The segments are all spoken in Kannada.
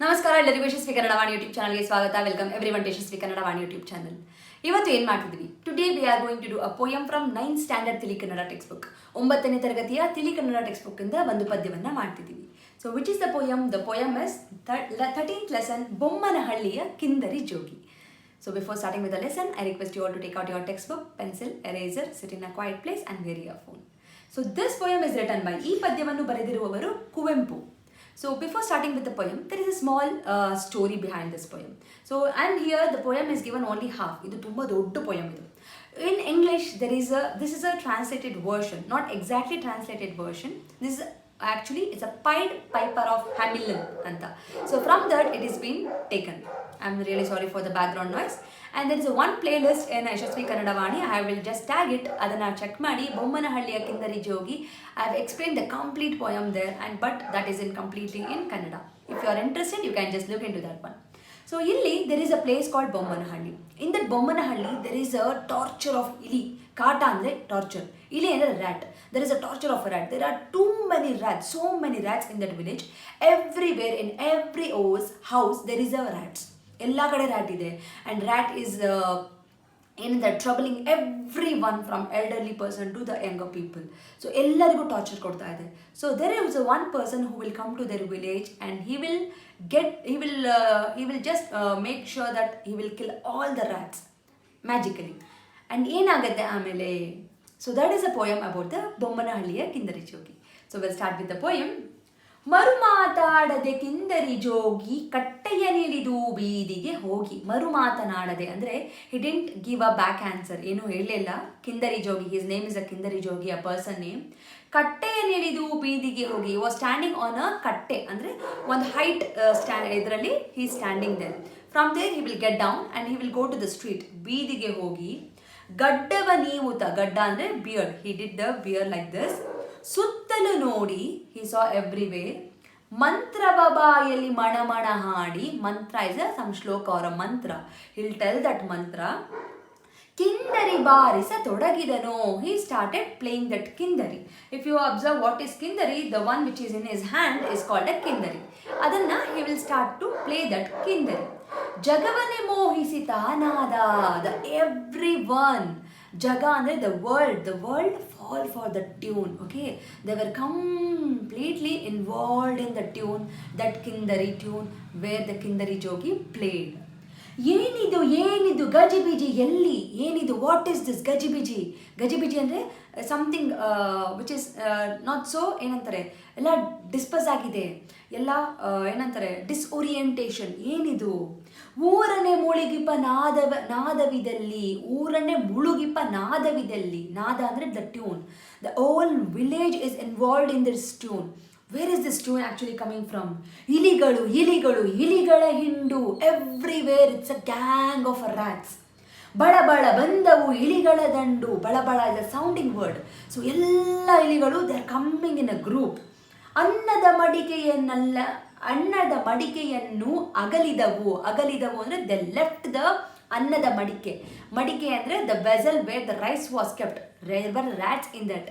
ನಮಸ್ಕಾರ ಎಲ್ಲರಿಗೂ ಯಶಸ್ವಿ ಕನ್ನಡ ವಾಣಿ ಯೂಟ್ಯೂಬ್ ಚಾನಲ್ಗೆ ಸ್ವಾಗತ. Welcome everyone to Yashasvi Kannada Vani YouTube channel. ಇವತ್ತು ಏನು ಮಾಡ್ತಿದ್ವಿ? Today we are going to do a poem from 9th standard Tili Kannada text book. 9ನೇ ತರಗತಿಯ ತಿಳಿ ಕನ್ನಡ ಟೆಕ್ಸ್ಟ್ ಬುಕ್ ಇಂದ ಒಂದು ಪದ್ಯವನ್ನು ಮಾಡ್ತಿದ್ದೀವಿ. So which is the poem? The poem is 13th lesson ಬೊಮ್ಮನಹಳ್ಳಿಯ ಕಿಂದರಿಜೋಗಿ. So before starting with the lesson, I request you all to take out your textbook, pencil, eraser, sit in a quiet place and wear your phone. So this poem is written by ಈ ಪದ್ಯವನ್ನು ಬರೆದಿರುವವರು Kuvempu. So before starting with the poem, there is a small story behind this poem. So and here the poem is given only half. ಇದು ತುಂಬ ದೊಡ್ಡ poem ಇದು. In English this is a translated version, not exactly translated version. This is actually it's a Pied Piper of Hamelin anta. So from that it is been taken. I'm really sorry for the background noise. And there is one playlist in Yashaswi Kannadavaani. I will just tag it. Adanna check ಮಾಡಿ Bommanhalliya Kindarijogi. I have explained the complete poem there, but that is completely in Kannada. If you are interested, you can just look into that one. So illi there is a place called Bommanhalli. In that Bommanahalli there is a torture of ili. Kaata andre torture. Ili andre rat. There is a torture of a rat. There are too many rats, so many rats in that village. Everywhere in every house there is a rats. ಎಲ್ಲ ಕಡೆ ರ್ಯಾಟ್ ಇದೆ ಆ್ಯಂಡ್ ರ್ಯಾಟ್ ಈಸ್ ಏನಿದೆ troubling every one from elderly person to the younger people. So ಎಲ್ಲರಿಗೂ ಟಾರ್ಚರ್ ಕೊಡ್ತಾ ಇದೆ. So there is one person who will come to their village and he will just make sure that he will kill all the rats magically. And ಏನಾಗುತ್ತೆ ಆಮೇಲೆ? So that is a poem about the ಬೊಮ್ಮನಹಳ್ಳಿಯ Kindarijogi. So will start with the poem. ಮರುಮಾತಾಡದೆ ಕಿಂದರಿಜೋಗಿ ಕಟ್ಟೆಯನಿಳಿದು ಬೀದಿಗೆ ಹೋಗಿ. ಮರುಮಾತನಾಡದೆ ಅಂದರೆ he didn't give a back answer, ಏನು ಹೇಳಲಿಲ್ಲ. Kindarijogi, his name is a Kindarijogi, a person name. ಕಟ್ಟೆಯನಿಳಿದು ಬೀದಿಗೆ ಹೋಗಿ. ವಾಸ್ ಸ್ಟ್ಯಾಂಡಿಂಗ್ ಆನ್ ಅ ಕಟ್ಟೆ ಅಂದರೆ ಒಂದು ಹೈಟ್ ಇದರಲ್ಲಿ he standing there. From there he will get down and he will go to the street. ಬೀದಿಗೆ ಹೋಗಿ ಗಡ್ಡವ ನೀವುತ, ಗಡ್ಡ ಅಂದರೆ beard, he did the beard like this. ಸುತ್ತಲೂ ನೋಡಿ, ಹಿ ಸಾ ಎವ್ರಿವೇರ್. ಮಂತ್ರವ ಬಾಯಲ್ಲಿ ಮಣಮಣ ಹಾಡಿ. ಮಂತ್ರ ಇಸ್ ಸಮ್ ಶ್ಲೋಕ ಅವರ ಮಂತ್ರ. Hill tell that mantra. ಕಿಂದರಿ ಬಾರಿಸ ತೊಡಗಿದನು. He started playing that kindari. If you observe what is kindari, the one which is in his hand is called a kindari. ಅದನ್ನ he will start to play that kindari. ಜಗವನ್ನೇ ಮೋಹಿಸಿತ ನಾದ, ದ ಎವ್ರಿ ಒನ್. ಜಗ ಅಂದರೆ the world fall for the tune. Okay, they were completely involved in the tune, that Kindari tune where the Kindarijogi played. ಏನಿದು ಗಜಿಬಿಜಿ, ಎಲ್ಲಿ ಏನಿದು? What is this gajibiji? ಗಜಿಬಿಜಿ ಅಂದರೆ something which is not so, ಏನಂತಾರೆ, ಎಲ್ಲ ಡಿಸ್ಪಸ್ ಆಗಿದೆ, ಎಲ್ಲ ಏನಂತಾರೆ ಡಿಸ್ಓರಿಯೆಂಟೇಷನ್. ಏನಿದು? ಊರನ್ನೇ ಮುಳುಗಿಪ ನಾದವಿದಲ್ಲಿ. ಊರನ್ನೇ ಮುಳುಗಿಪ ನಾದವಿದಲ್ಲಿ. ನಾದ ಅಂದರೆ the tune. The whole village is involved in this tune. Where is this tune actually coming from? ಇಲಿಗಳ ಹಿಂಡು. Everywhere it's a gang of rats. ಬಳಬಳ ಬಂದವು ಇಲಿಗಳ ದಂಡು. ಬಳಬಳ is a sounding word. So ಎಲ್ಲ ಇಲಿಗಳು they are coming in a group. ಅನ್ನದ ಮಡಿಕೆಯನ್ನು ಅಗಲಿದವು ಅಂದರೆ they left the ಅನ್ನದ ಮಡಿಕೆ ಅಂದರೆ the vessel where the rice was kept. There were rats in that.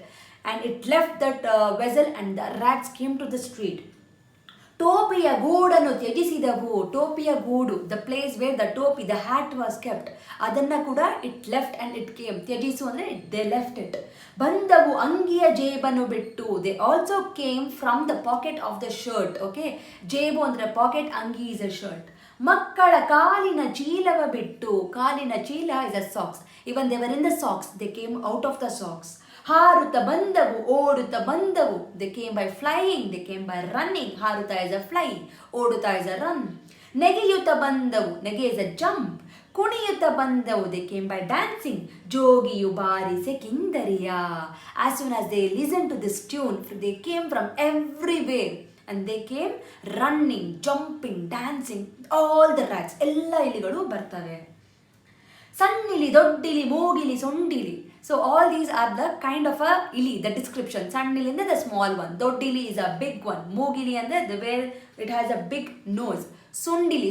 And it left that vessel and the rats came to the street. ಟೋಪಿಯ ಗೂಡನ್ನು ತ್ಯಜಿಸಿದವು. ಟೋಪಿಯ ಗೂಡು, the place where the topi, the hat was kept. ಅದನ್ನು ಕೂಡ it left and it came. ತ್ಯಜಿಸು ಅಂದರೆ they left it. ಬಂದವು ಅಂಗಿಯ ಜೇಬನ್ನು ಬಿಟ್ಟು. They also came from the pocket of the shirt. Okay, ಜೇಬು ಅಂದರೆ pocket, ಅಂಗಿ is a shirt. ಮಕ್ಕಳ ಕಾಲಿನ ಚೀಲವ ಬಿಟ್ಟು. ಕಾಲಿನ ಚೀಲ is a socks. Even they were in the socks, they came out of the socks. ಹಾರುತ್ತ ಬಂದವು ಓಡುತ್ತ ಬಂದವು. They came by flying, they came by running. ಹಾರುತ್ತ is a fly, ಓಡುತ್ತ is a run. ನೆಗೆಯುತ್ತ ಬಂದವು, ನೆಗೆ is a jump. ಕುಣಿಯುತ್ತ ಬಂದವು, they came by dancing. ಜೋಗಿಯು ಬಾರಿಸೆ ಕಿಂದರಿಯ. As soon as they listened to this tune, they came from everywhere and they came running, jumping, dancing. All the rats, ಎಲ್ಲ ಇಲಿಗಳು ಬರ್ತವೆ. ಸಣ್ಣಿಲಿ, ದೊಡ್ಡಿಲಿ, ಮೂಗಿಲಿ, ಸೊಂಡಿಲಿ. So all these are the kind of a ili, the description. Sannili ಅಂದರೆ the small one. ದೊಡ್ಡಿಲಿ is a big one. ಮೂಗಿಲಿ ಅಂದರೆ the where it has a big nose. ಸುಂಡಿಲಿ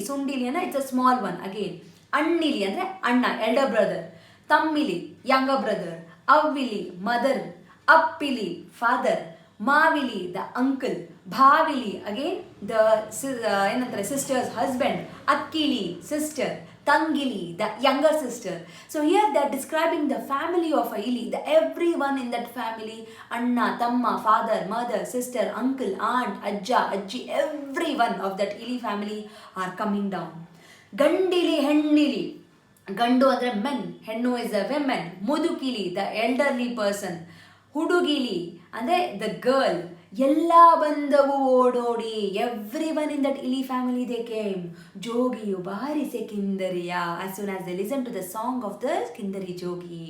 ಅಂದರೆ it's a small one again. ಅಣ್ಣಿಲಿ ಅಂದರೆ ಅಣ್ಣ, elder brother. ತಮ್ಮಿಲಿ, younger brother. ಅವ್ವಿಲಿ, mother. ಅಪ್ಪಿಲಿ, father. ಮಾವಿಲಿ, the uncle. ಭಾವಿಲಿ ಅಗೇನ್ ದ ಏನಂತಾರೆ ಸಿಸ್ಟರ್ಸ್ ಹಸ್ಬೆಂಡ್, ಅಕ್ಕಿಲಿ ಸಿಸ್ಟರ್, ತಂಗಿಲಿ the younger sister. So here they are describing the family of a ili, the every one in that family, anna, tamma, father, mother, sister, uncle, aunt, ajja, ajji, every one of that ili family are coming down. ಗಂಡಿಲಿ ಹೆಣ್ಣಿಲಿ, ಗಂಡು ಅಂದರೆ ಮೆನ್, ಹೆಣ್ಣು is a women, ಮುದುಕಿಲಿ the elderly person, ಹುಡುಗಿಲಿ ಅಂದರೆ ದ ಗರ್ಲ್, ಎಲ್ಲ ಬಂದವು ಓಡೋಡಿ, every one in that ili family they came. ಜೋಗಿಯು ಬಾರಿಸೆ ಕಿಂದರಿಯ, as soon as they listen to the song of the Kindari Jogi.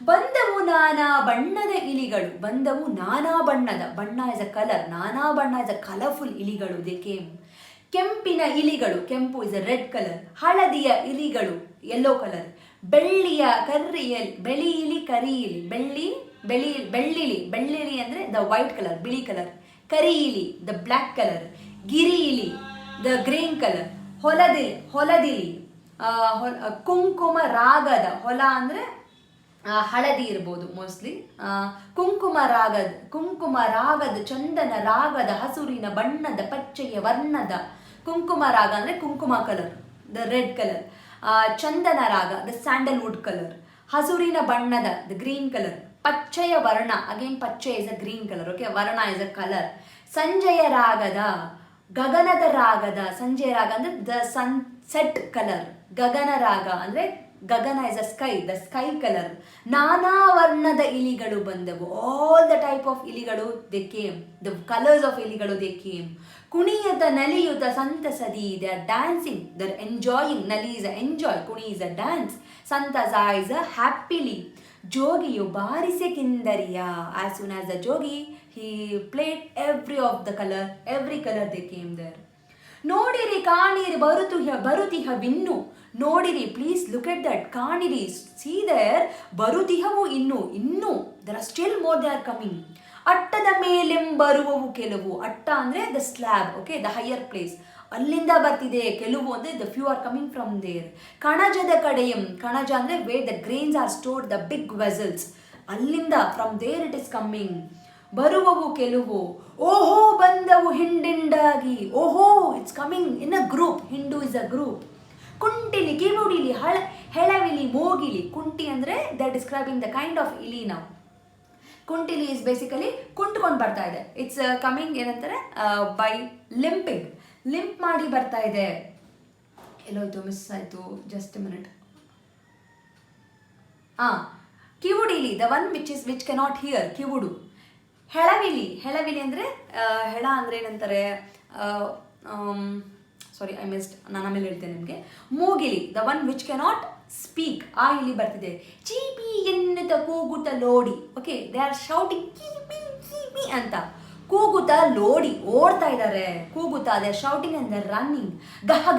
ಬಂದವು ನಾನಾ ಬಣ್ಣದ ಇಲಿಗಳು, ಬಂದವು ನಾನಾ ಬಣ್ಣದ, ಬಣ್ಣ ಇಸ್ ಅ ಕಲರ್, ನಾನಾ ಬಣ್ಣ ಇಸ್ ಅ ಕಲರ್ಫುಲ್ ಇಲಿಗಳು ದೇ ಕೇಮ್. ಕೆಂಪಿನ ಇಲಿಗಳು, ಕೆಂಪು ಇಸ್ ಅ ರೆಡ್ ಕಲರ್, ಹಳದಿಯ ಇಲಿಗಳು ಯೆಲ್ಲೋ ಕಲರ್, ಬೆಳ್ಳಿಯ ಬೆಳಿ ಇಲಿ ಕರಿ ಇಲಿ, ಬೆಳ್ಳಿಲಿ ಅಂದರೆ ದ ವೈಟ್ ಕಲರ್ ಬಿಳಿ ಕಲರ್, ಕರಿ ಇಲಿ ದ ಬ್ಲ್ಯಾಕ್ ಕಲರ್, ಗಿರಿ ಇಲಿ ದ ಗ್ರೀನ್ ಕಲರ್, ಹೊಲದಿಲಿ ಕುಂಕುಮ ರಾಗದ, ಹೊಲ ಅಂದರೆ ಹಳದಿ ಇರ್ಬೋದು ಮೋಸ್ಟ್ಲಿ, ಕುಂಕುಮ ರಾಗದ ಚಂದನ ರಾಗದ ಹಸುರಿನ ಬಣ್ಣದ ಪಚ್ಚೆಯ ವರ್ಣದ, ಕುಂಕುಮ ರಾಗ ಅಂದರೆ ಕುಂಕುಮ ಕಲರ್ ದ ರೆಡ್ ಕಲರ್, ಚಂದನ ರಾಗ ದ ಸ್ಯಾಂಡಲ್ವುಡ್ ಕಲರ್, ಹಸುರಿನ ಬಣ್ಣದ ದ ಗ್ರೀನ್ ಕಲರ್, ಪಚ್ಚೆಯ ವರ್ಣ ಅಗೇನ್ ಪಚ್ಚೆ is a green colour, okay, ವರ್ಣ ಇಸ್ ಅ ಕಲರ್, ಸಂಜೆಯ ರಾಗದ, ಗಗನದ ರಾಗದ, ಸಂಜೆಯ ರಾಗ ಅಂದರೆ ದ ಸನ್ಸೆಟ್ ಕಲರ್, ಗಗನ ರಾಗ ಅಂದರೆ ಗಗನ is a sky the sky colour, ನಾನಾ ವರ್ಣದ ಇಲಿಗಳು ಬಂದವು, ಆಲ್ ದ ಟೈಪ್ ಆಫ್ ಇಲಿಗಳು they came, the colours of ಇಲಿಗಳು ದೇ ಕೇಮ್. ಕುಣಿಯುತ್ತ ನಲಿಯುತ್ತ ಸಂತಸದಿ, they are dancing, they are enjoying, ನಲಿ ಇಸ್ ಅ ಎಂಜಾಯ್, ಕುಣಿ ಇಸ್ ಅ ಡ್ಯಾನ್ಸ್, ಸಂತಸ ಇಸ್ ಅ ಹ್ಯಾಪಿಲಿ. ಜೋಗಿಯು ಬಾರಿಸೆ ಕಿಂದರಿಯ, as soon as the Jogi he played every color they came there. ನೋಡಿರಿ ಕಾಣಿರಿ ಬರುತಿಹವಿನ್ನು, ನೋಡಿರಿ ಪ್ಲೀಸ್ ಲುಕ್ ಎಟ್ ದಟ್, ಕಾಣಿರಿ ಸಿ ದೇರ್, ಬರುತಿಹವು ಇನ್ನು there are still more they are coming. ಅಟ್ಟದ ಮೇಲೆಂಬರುವವು ಕೆಲವು, ಅಟ್ಟ ಅಂದರೆ the slab, okay, the higher place, ಅಲ್ಲಿಂದ ಬರ್ತಿದೆ, ಕೆಲವು ಅಂದರೆ the few are coming from there. ಕಣಜದ ಕಡೆಯಂ, ಕಣಜ ಅಂದರೆ where the grains are stored, the big vessels, ಅಲ್ಲಿಂದ from there it is coming. ಬರುವವು ಕೆಲವು, ಓಹೋ ಬಂದವು ಹಿಂಡಿಂಡಾಗಿ, ಓಹೋ it's coming in a group, ಹಿಂಡು ಇಸ್ ಅ ಗ್ರೂಪ್. ಕುಂಟಿಲಿ ಕಿವುಡಿಲಿ ಹೆಳವಿಲಿ ಮೋಗಿಲಿ, ಕುಂಟಿ ಅಂದರೆ they are describing the kind of ili ನಾವು. ಕುಂಟಿಲಿ ಇಸ್ ಬೇಸಿಕಲಿ ಕುಂಟ್ಕೊಂಡು ಬರ್ತಾ ಇದೆ, ಇಟ್ಸ್ ಕಮಿಂಗ್ ಏನಂತಾರೆ ಬೈ ಲಿಂಪಿಂಗ್, ಲಿಂಪ್ ಮಾಡಿ ಬರ್ತಾ ಇದೆ. ಎಲ್ಲೋಯ್ತು, ಮಿಸ್ ಆಯಿತು, ಜಸ್ಟ್ ಮಿನಿಟ್. ಕಿವುಡಿಲಿ the one which cannot hear, ಕಿವುಡು. ಹೆಳವಿಲಿ ಅಂದರೆ ಹೆಳ ಅಂದರೆ ಏನಂತಾರೆ, ಸಾರಿ ಐ ಮಿಸ್ಡ್, ನಾನು ಆಮೇಲೆ ಹೇಳ್ತೇನೆ ನಿಮಗೆ. ಮೂಗಿಲಿ the one which cannot speak, ಆ ಇಲ್ಲಿ ಬರ್ತಿದೆ. ಚೀಪಿ ಎನ್ನುತ್ತ ಕೂಗುತ್ತ ಲೋಡಿ, ಓಕೆ, ದೇ ಆರ್ ಶೌಟಿಂಗ್ ಕೀಪಿ ಅಂತ, ಕೂಗುತ್ತಾ ಲೋಡಿ ಓಡ್ತಾ ಇದ್ದಾರೆ, ಕೂಗುತ್ತಾ they are shouting and they are running.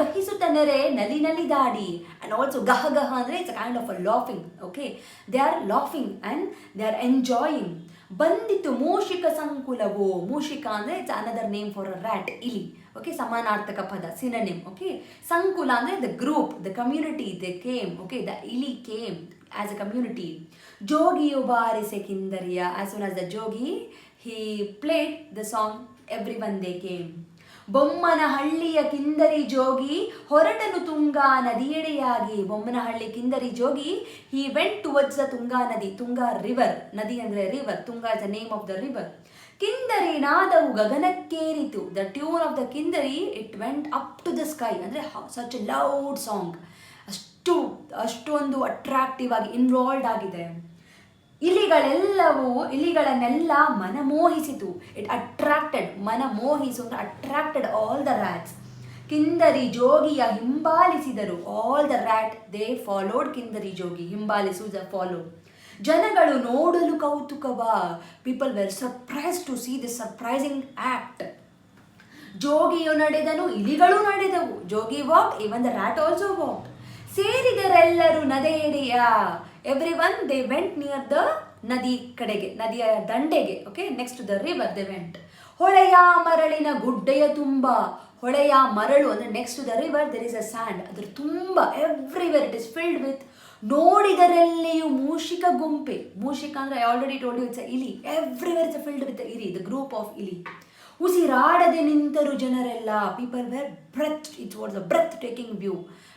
ಗಹಿಸುತ್ತ ನೆರೆ ನಲಿದಾಡಿ, ಆ್ಯಂಡ್ ಆಲ್ಸೋ ಗಹ ಅಂದರೆ it's a kind of a laughing, okay, they are laughing and they are enjoying. ಬಂದಿತ್ತು ಮೂಷಿಕ ಸಂಕುಲವು, ಮೂಷಿಕ ಅಂದರೆ it's another name for a rat, ili, okay, ಸಮಾನಾರ್ಥಕ ಪದ, ಸಿನೋನಿಮ್, ಓಕೆ. ಸಂಕುಲ ಅಂದರೆ the group, the community, they came, okay, the ili came as a community. ಜೋಗಿಯು ಬಾರಿಸೆ ಕಿಂದರಿಯ, as soon as the Jogi he played the song, everyone they came. ಬೊಮ್ಮನಹಳ್ಳಿಯ ಕಿಂದರಿ ಜೋಗಿ ಹೊರಟನು ತುಂಗಾ ನದಿಯೆಡೆಯಾಗಿ, ಬೊಮ್ಮನಹಳ್ಳಿ ಕಿಂದರಿ ಜೋಗಿ he went towards the Tunga ನದಿ, ತುಂಗಾ ರಿವರ್, ನದಿ ಅಂದರೆ river, Tunga is the name of the river. ಕಿಂದರಿ ನಾದವು ಗಗನಕ್ಕೇರಿತು, the tune of the ಕಿಂದರಿ it went up to the sky, ಅಂದರೆ such a loud song, ಅಷ್ಟೊಂದು ಅಟ್ರಾಕ್ಟಿವ್ ಆಗಿ ಇನ್ವಾಲ್ವ್ಡ್ ಆಗಿದೆ. ಇಲಿಗಳನ್ನೆಲ್ಲ ಮನಮೋಹಿಸಿತು, ಇಟ್ ಅಟ್ರಾಕ್ಟೆಡ್, ಮನಮೋಹಿಸು ಅಂದರೆ attracted all the rats. Kindari ಜೋಗಿಯ ಹಿಂಬಾಲಿಸಿದರು, all the rat they followed Kindari Jogi, ಹಿಂಬಾಲಿಸು ದ ಫಾಲೋ. ಜನಗಳು ನೋಡಲು ಕೌತುಕವ, people were surprise to see this surprising act. ಜೋಗಿಯು ನಡೆದನು, ಇಲಿಗಳು ನಡೆದವು, Jogi walk, even the rat also walk. ಸೇರಿದರೆಲ್ಲರೂ ನದಿಯೆಡೆಯ, every one they went near the ನದಿ ಕಡೆಗೆ, ನದಿಯ ದಂಡೆಗೆ, okay, next to the river they went. ಹೊಳೆಯ ಮರಳಿನ ಗುಡ್ಡೆಯ ತುಂಬ, ಹೊಳೆಯ ಮರಳು ಅಂದರೆ next to the river there is a sand, ಅದರ ತುಂಬ everywhere it is filled with. ನೋಡಿದರೆಲ್ಲಿಯೂ ಮೂಷಿಕ ಗುಂಪೆ, ಮೂಷಿಕ ಅಂದರೆ I already told you it's a ili, everywhere it's filled with ili, the group of ili. ಉಸಿರಾಡದೆ ನಿಂತರು ಜನರೆಲ್ಲ. People were breath, it was a breath taking view.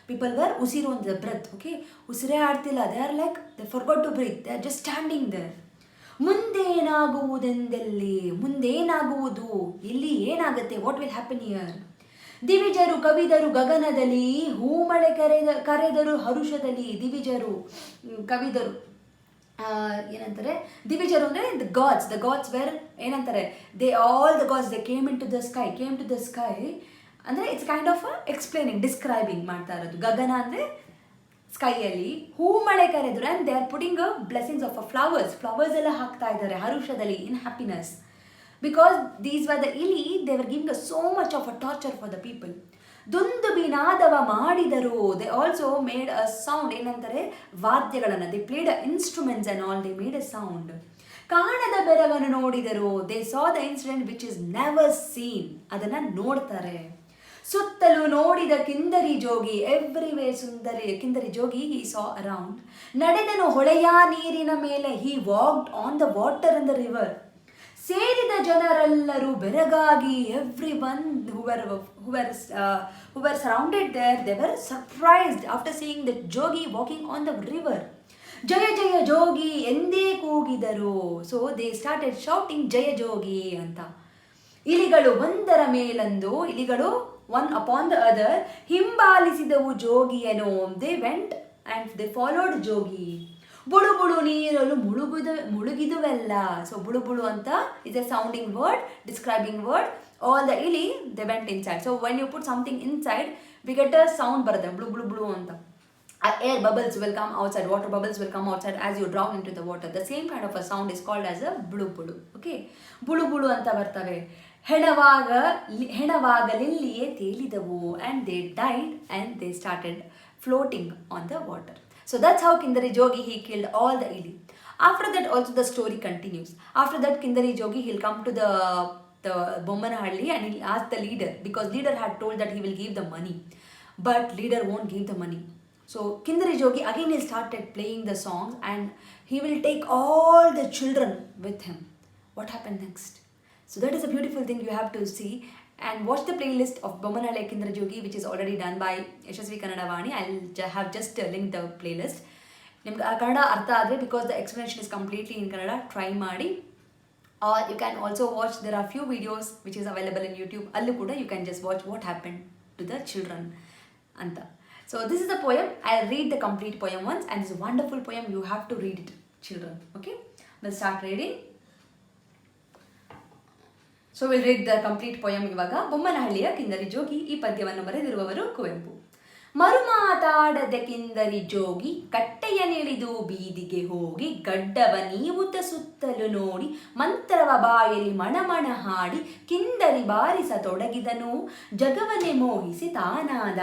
People were ಉಸಿರು ಅಂತ ಬ್ರೆತ್, ಓಕೆ, ಉಸಿರೇ ಆಡ್ತಿಲ್ಲ. They are like they forgot to breathe, they are just standing there. ಮುಂದೇನಾಗುವುದೆಂದಲ್ಲಿ, ಮುಂದೇನಾಗುವುದು, ಇಲ್ಲಿ ಏನಾಗುತ್ತೆ, ವಾಟ್ ವಿಲ್ ಹ್ಯಾಪನ್ ಹಿಯರ್. ದಿವಿಜರು ಕವಿದರು ಗಗನದಲ್ಲಿ, ಹೂಮಳೆ ಕರೆದರು ಹರುಷದಲ್ಲಿ. ದಿವಿಜರು ಕವಿದರು ಏನಂತಾರೆ, ದಿವಿಜರು ಅಂದರೆ ದ ಗಾಡ್ಸ್ ವೇರ್ ಏನಂತಾರೆ, all the gods they came in to the sky ಅಂದರೆ it's kind of explaining, describing ಮಾಡ್ತಾ ಇರೋದು. ಗಗನ ಅಂದರೆ ಸ್ಕೈಯಲ್ಲಿ, ಹೂಮಳೆ ಕರೆದ್ರು and they are putting a blessings of flowers ಎಲ್ಲ ಹಾಕ್ತಾ ಇದ್ದಾರೆ ಹರುಷದಲ್ಲಿ, in happiness. Because these were the ili, they were giving so much of a torture for the people. ದುಂದುಬಿ ನಾದವ ಮಾಡಿದರು, they also made a sound, ಏನಂತಾರೆ ವಾದ್ಯಗಳನ್ನು, they played a instruments and all, they made a sound. ಕಾಣದ ಬೆರಗನ್ನು ನೋಡಿದರು, they saw the incident which is never seen, ಅದನ್ನು ನೋಡ್ತಾರೆ. ಸುತ್ತಲೂ ನೋಡಿದ ಕಿಂದರಿ ಜೋಗಿ, ಎವ್ರಿವೇರ್ ಸುಂದರಿ ಕಿಂದರಿ ಜೋಗಿ, ಹಿ ಸಾ ಅರೌಂಡ್. ನಡೆದನು ಹೊಳೆಯ ನೀರಿನ ಮೇಲೆ, he walked on the water in the river. ಸೇರಿದ ಜನರೆಲ್ಲರೂ ಬೆರಗಾಗಿ, every one who were surrounded there, they were surprised after seeing the jogi walking on the river. ಜಯ ಜಯ ಜೋಗಿ ಎಂದೇ ಕೂಗಿದರು. ಸೊ ದೇ ಸ್ಟಾರ್ಟೆಡ್ ಶೌಟಿಂಗ್ ಜಯ ಜೋಗಿ ಅಂತ. ಇಲಿಗಳು ಒಂದರ ಮೇಲೊಂದು, ಇಲಿಗಳು ಒನ್ ಅಪಾನ್ ದ ಅದರ್, ಹಿಂಬಾಲಿಸಿದವು ಜೋಗಿಯನು. They went and they followed Jogi. ಬುಳು ಬುಳು ನೀರಲು ಮುಳುಗಿದುವೆಲ್ಲ. ಸೊ ಬುಳು ಬುಳು ಅಂತ is a sounding word, describing word. All the ili they went inside. So when you put something inside, we get a sound ಬರುತ್ತೆ, ಬುಳು ಬುಳು ಬುಳು ಅಂತ. Air bubbles will come outside, water bubbles will come outside as you drown into the water. The same kind of a sound is called as a bulu bulu. Okay, bulu bulu anta bartave. ಹೆಣವಾಗಲಿಲ್ಲಿಯೇ ತೇಲಿದವು, and they died and they started floating on the water. So that's how Kindari Jogi, he killed all the ili. After that also the story continues. After that Kindari Jogi, he'll come to the Bommanhalli and he'll ask the leader, because leader had told that he will give the money, but leader won't give the money. So Kindari Jogi again, he started playing the songs and he will take all the children with him. What happened next? So that is a beautiful thing you have to see and watch the playlist of Bommanhalliya Kindarijogi, which is already done by Yashaswi Kannadavaani. I'll have just linked the playlist. Nimge Kannada artha adre, because the explanation is completely in Kannada, try ಮಾಡಿ. Or you can also watch, there are few videos which is available in YouTube. Allu kuda you can just watch what happened to the children anta. So this is the poem. I'll read the complete poem once, and it's a wonderful poem. You have to read it, children. Okay? We'll start reading. So we'll read the complete poem ivaga. Bommanhalliya Kindarijogi. ಈ ಪದ್ಯವನ್ನು ಬರೆದಿರುವವರು ಕುವೆಂಪು. ಮರುಮಾತಾಡದೆ ಕಿಂದರಿ ಜೋಗಿ, ಕಟ್ಟೆಯನಿಳಿದು ಬೀದಿಗೆ ಹೋಗಿ, ಗಡ್ಡವ ನೀವುತ ಸುತ್ತಲು ನೋಡಿ, ಮಂತ್ರವ ಬಾಯಲ್ಲಿ ಮಣಮಣ ಹಾಡಿ, ಕಿಂದರಿ ಬಾರಿಸ ತೊಡಗಿದನು, ಜಗವನೆ ಮೋಹಿಸಿ ತಾನಾದ.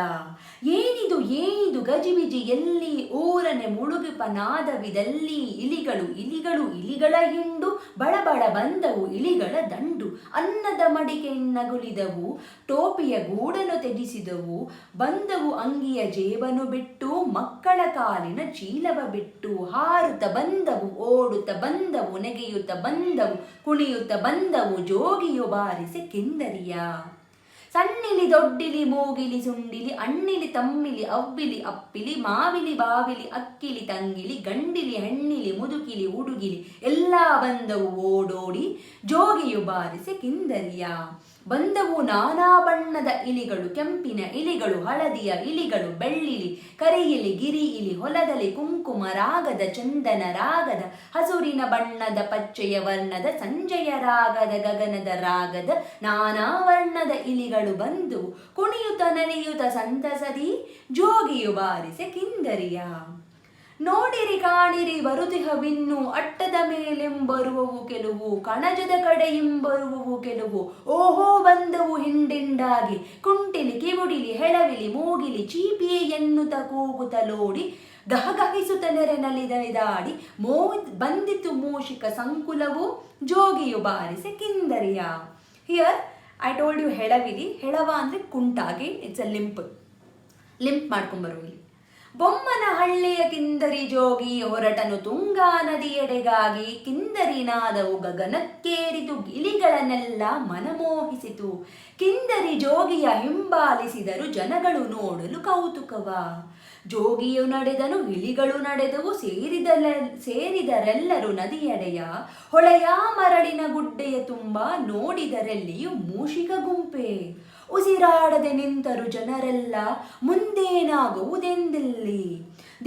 ಏನಿದು ಏನಿದು ಗಜಿಬಿಜಿ ಎಲ್ಲಿ, ಊರನೆ ಮುಳುಗಿಪ ನಾದವಿದಲ್ಲಿ, ಇಲಿಗಳು ಇಲಿಗಳು ಇಲಿಗಳ ಹಿಂಡು, ಬಳಬಳ ಬಂದವು ಇಲಿಗಳ ದಂಡು, ಅನ್ನದ ಮಡಿಕೆ ನಗುಲಿದವು, ಟೋಪಿಯ ಗೂಡನು ತ್ಯಜಿಸಿದವು, ಬಂದವು ಅಂಗಿಯ ಜೇಬನು ಬಿಟ್ಟು, ಮಕ್ಕಳ ಕಾಲಿನ ಚೀಲವ ಬಿಟ್ಟು, ಹಾರುತ್ತ ಬಂದವು ಓಡುತ್ತ ಬಂದವು, ನೆಗೆಯುತ್ತ ಬಂದವು ಕುಣಿಯುತ್ತ ಬಂದವು, ಜೋಗಿಯು ಬಾರಿಸಿ ಕಿಂದರಿಯ. ಸಣ್ಣಿಲಿ ದೊಡ್ಡಿಲಿ ಮೂಗಿಲಿ ಸುಂಡಿಲಿ, ಅಣ್ಣಿಲಿ ತಮ್ಮಿಲಿ ಅವ್ವಿಲಿ ಅಪ್ಪಿಲಿ, ಮಾವಿಲಿ ಬಾವಿಲಿ ಅಕ್ಕಿಲಿ ತಂಗಿಲಿ, ಗಂಡಿಲಿ ಹೆಣ್ಣಿಲಿ ಮುದುಕಿಲಿ ಹುಡುಗಿಲಿ, ಎಲ್ಲ ಬಂದವು ಓಡೋಡಿ, ಜೋಗಿಯು ಬಾರಿಸಿ ಕಿಂದರಿಯ. ಬಂದವು ನಾನಾ ಬಣ್ಣದ ಇಲಿಗಳು, ಕೆಂಪಿನ ಇಲಿಗಳು, ಹಳದಿಯ ಇಲಿಗಳು, ಬೆಳ್ಳಿಲಿ ಕರಿಯಿಲಿ ಗಿರಿ ಇಲಿ, ಹೊಲದಲ್ಲಿ ಕುಂಕುಮ ರಾಗದ ಚಂದನ ರಾಗದ, ಹಸುರಿನ ಬಣ್ಣದ ಪಚ್ಚೆಯ ವರ್ಣದ, ಸಂಜೆಯ ರಾಗದ ಗಗನದ ರಾಗದ, ನಾನಾ ವರ್ಣದ ಇಲಿಗಳು ಬಂದು ಕುಣಿಯುತ್ತ ನಡೆಯುತ್ತ ಸಂತಸದಿ, ಜೋಗಿಯು ಬಾರಿಸಿ ಕಿಂದರಿಯ. ನೋಡಿರಿ ಕಾಣಿರಿ ಬರುತಿಹವಿನ್ನು, ಅಟ್ಟದ ಮೇಲೆಂಬರುವವು ಕೆಲವು, ಕಣಜದ ಕಡೆಯಿಂಬರುವವು ಕೆಲವು, ಓಹೋ ಬಂದವು ಹಿಂಡಿಂಡಾಗಿ, ಕುಂಟಿಲಿ ಕಿವುಡಿಲಿ ಹೆಳವಿಲಿ ಮೂಗಿಲಿ, ಚೀಪಿಯೇ ಎನ್ನುತ್ತ ಕೂಗುತ್ತಲೋಡಿ, ಗಹಗಹಿಸುತ್ತ ನೆರೆ ನಲಿದಾಡಿ, ಬಂದಿತು ಮೂಷಿಕ ಸಂಕುಲವು, ಜೋಗಿಯು ಬಾರಿಸಿ ಕಿಂದರಿಯ. ಹಿಯರ್ ಐ ಟೋಲ್ಡ್ ಯು ಹೆಳವಿಲಿ. ಹೆಳವ ಅಂದರೆ ಕುಂಟಾಗಿ, ಇಟ್ಸ್ ಅ ಲಿಂಪ್ ಮಾಡ್ಕೊಂಬರು ಇಲ್ಲಿ. ಬೊಮ್ಮನಹಳ್ಳಿಯ ಕಿಂದರಿ ಜೋಗಿ ಹೊರಟನು ತುಂಗಾ ನದಿಯೆಡೆಗಾಗಿ. ಕಿಂದರಿ ನಾದವು ಗಗನಕ್ಕೇರಿತು, ಗಿಳಿಗಳನ್ನೆಲ್ಲ ಮನಮೋಹಿಸಿತು. ಕಿಂದರಿ ಜೋಗಿಯ ಹಿಂಬಾಲಿಸಿದರು ಜನಗಳು ನೋಡಲು ಕೌತುಕವ. ಜೋಗಿಯು ನಡೆದನು, ಇಲಿಗಳು ನಡೆದವು, ಸೇರಿದರೆಲ್ಲರೂ ನದಿಯಡೆಯ. ಹೊಳೆಯ ಮರಳಿನ ಗುಡ್ಡೆಯ ತುಂಬ ನೋಡಿದರೆಲ್ಲಿಯೂ ಮೂಷಿಕ ಗುಂಪೆ. ಉಸಿರಾಡದೆ ನಿಂತರು ಜನರೆಲ್ಲ, ಮುಂದೇನಾಗುವುದೆಂದಿಲ್ಲಿ.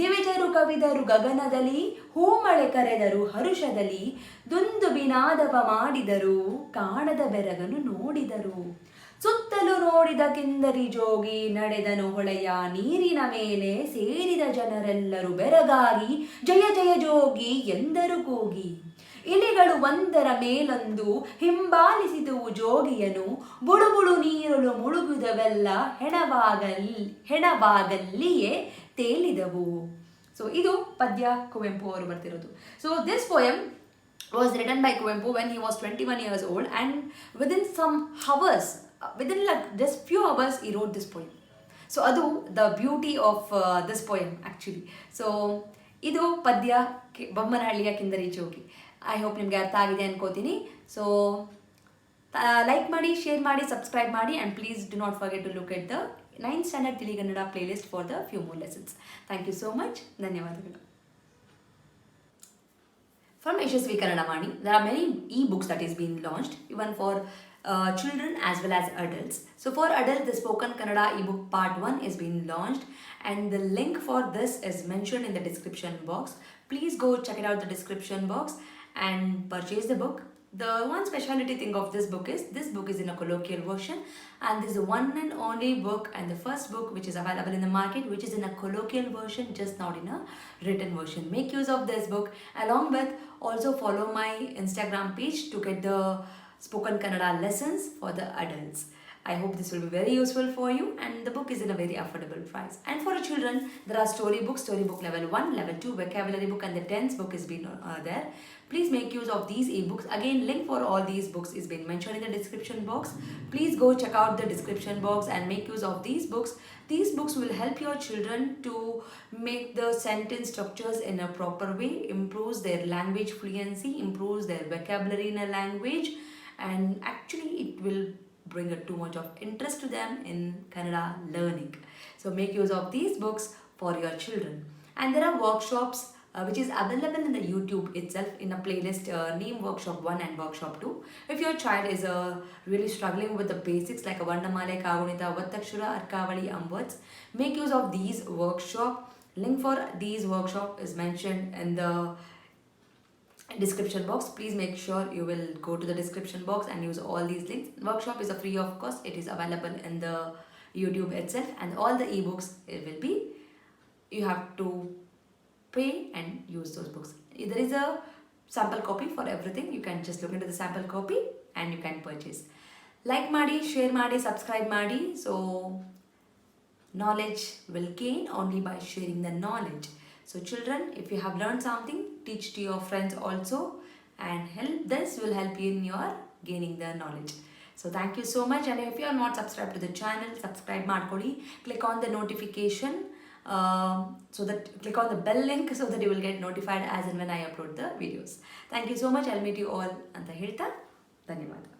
ದಿವಿಜರು ಕವಿದರು ಗಗನದಲ್ಲಿ, ಹೂಮಳೆ ಕರೆದರು ಹರುಷದಲ್ಲಿ. ದುಂದುಬಿನಾದವ ಮಾಡಿದರು, ಕಾಣದ ಬೆರಗನು ನೋಡಿದರು. ಸುತ್ತಲೂ ನೋಡಿದ ಕಿಂದರಿ ಜೋಗಿ, ನಡೆದನು ಹೊಳೆಯ ನೀರಿನ ಮೇಲೆ. ಸೇರಿದ ಜನರೆಲ್ಲರೂ ಬೆರಗಾಗಿ, ಜಯ ಜಯ ಜೋಗಿ ಎಂದರು ಕೂಗಿ. ಇಲಿಗಳು ಒಂದರ ಮೇಲೊಂದು ಹಿಂಬಾಲಿಸಿದುವು ಜೋಗಿಯನು. ಬುಳುಬುಳು ನೀರಲು ಮುಳುಗುದವೆಲ್ಲ ಹೆಣವಾಗಲ್ಲಿಯೇ ತೇಲಿದವು. ಸೊ ಇದು ಪದ್ಯ ಕುವೆಂಪು ಅವರು ಬರ್ತಿರೋದು. So this poem was written by Kuvempu when he was 21 years old, and within some hours, within like just few hours, he wrote this poem. So adu the beauty of this poem actually. So idu padya Bommanhalliya Kindarijogi. I hope nimge artha agide ankotini. So like ಮಾಡಿ, share ಮಾಡಿ, subscribe ಮಾಡಿ, and please do not forget to look at the 9th standard Tili Kannada playlist for the few more lessons. Thank you so much. ಧನ್ಯವಾದಗಳು. From Yashaswi Vaani, there are many e-books that is being launched, even for children as well as adults. So for adults, the Spoken Kannada ebook part 1 is being launched, and the link for this is mentioned in the description box. Please go check it out the description box and purchase the book. The one speciality thing of this book is in a colloquial version, and this is the one and only book and the first book which is available in the market which is in a colloquial version, just not in a written version. Make use of this book, along with also follow my Instagram page to get the Spoken Kannada lessons for the adults. I hope this will be very useful for you, and the book is in a very affordable price. And for children, there are storybook level 1, level 2, vocabulary book, and the tense book is been there. Please make use of these ebooks. Again, link for all these books is been mentioned in the description box. Please go check out the description box and make use of these books. These books will help your children to make the sentence structures in a proper way, improves their language fluency, improves their vocabulary in a language, and actually it will bring too much of interest to them in Kannada learning. So make use of these books for your children. And there are workshops which is available in the YouTube itself in a playlist named Workshop 1 and Workshop 2. If your child is really struggling with the basics like a Vandamale, Kagunita, Vattakshura, Arkavali, words, make use of these workshop. Link for these workshop is mentioned in the description box. Please make sure you will go to the description box and use all these links. Workshop is a free of cost. It is available in the YouTube itself, and all the ebooks it will be, you have to pay and use those books. There is a sample copy for everything. You can just look into the sample copy and you can purchase. Like ಮಾಡಿ, share ಮಾಡಿ, subscribe ಮಾಡಿ. So knowledge will gain only by sharing the knowledge. So children, if you have learned something, teach to your friends also, and this will help you in your gaining the knowledge. So thank you so much, and if you are not subscribed to the channel, subscribe ಮಾಡ್ಕೊಳ್ಳಿ. Click on the notification, so that click on the bell link so that you will get notified as and when I upload the videos. Thank you so much. I'll meet you all ಅಂತ ಹೇಳ್ತಾ ಧನ್ಯವಾದ.